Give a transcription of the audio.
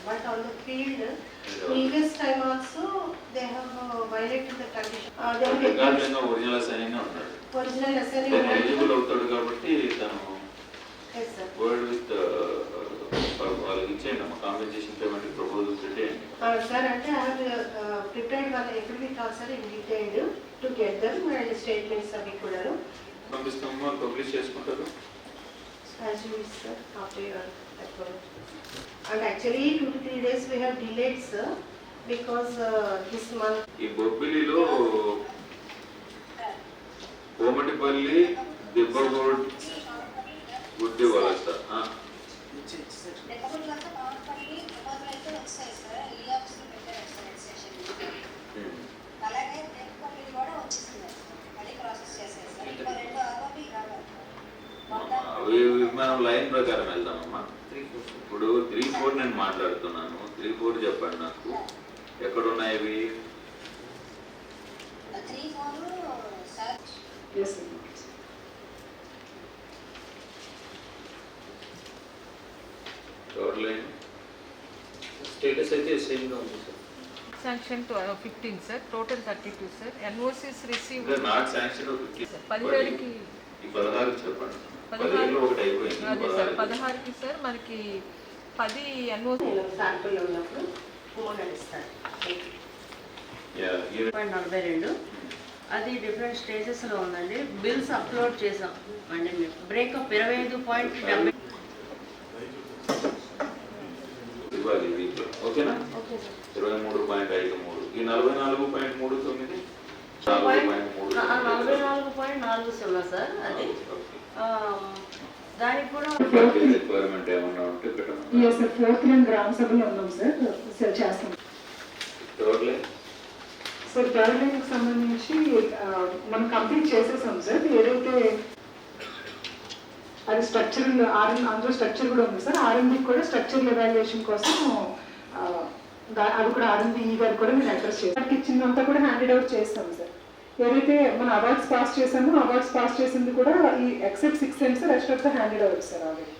but on the field, previous time also they have violated the condition. They have original assigning ఉన్నాడు. Original assigning. Eligible అవుతాడు కాబట్టి తను. Yes sir. Word with వాళ్ళకి ఇచ్చేయండి compensation payment proposals పెట్టేయండి. Sir, అంటే I have prepared one every week also in detail to get them and statements అవి కూడా పంపిస్తాము పబ్లిష్ చేసుకుంటారు. As you wish sir, after your approval. And actually 2 to 3 days we have delayed sir because this month. ఈ బొబ్బిలిలో కోమటిపల్లి దిబ్బగోడ్ గుడ్డి వలస మనం line ప్రకారం వెళ్దామమ్మా. ఇప్పుడు 3-4 నేను మాట్లాడుతున్నాను. 3-4 చెప్పండి నాకు ఎక్కడ ఉన్నాయి ఇవి. స్టేటస్ అయితే సేమ్ గా ఉంది sir. Sanction 15 sir, total 32 sir. NOCs received. Not sanction 15. 17 కి 16 చెప్పండి. 16 లో ఒకటి అయిపోయింది. అదే సార్ 16 కి సార్ మనకి 10 NOC శాంపుల్ ఉన్నప్పుడు ఫోన్ ఇస్తారు. యా 42 అది డిఫరెంట్ స్టేజెస్ లో ఉందండి. బిల్స్ అప్లోడ్ చేసాం అంటే బ్రేకప్ 25.70 ఇవ్వాలి వీక్లో. ఓకేనా? 23.53 ఈ 44.39 44.40 సార్. అది దానికి కూడా రిక్వైర్మెంట్ ఏమన్నా ఉంటే పెట్టండి. yes sir, 4th lane గ్రామ సభలో ఉన్నాం సార్. సెల్ చేస్తాం టోటల్ సార్. థర్డ్ లైన్ కి సంబంధించి మనం కంప్లీట్ చేసేసాం సార్. ఏదైతే అది స్ట్రక్చరల్ అందులో స్ట్రక్చర్ కూడా ఉంది సార్. ఆర్ఎంబి కూడా స్ట్రక్చరల్ ఎవాల్యుయేషన్ కోసం అది కూడా ఆర్ఎంబి గారు కూడా నేను అడ్రస్ చేస్తాను. ఇచ్చిందంతా కూడా హ్యాండెడ్ అవుట్ చేస్తాం సార్. ఏదైతే మన అవార్డ్స్ పాస్ చేసామో అవార్డ్స్ పాస్ చేసింది కూడా ఈ except 6 cents rest of the handed out sir already.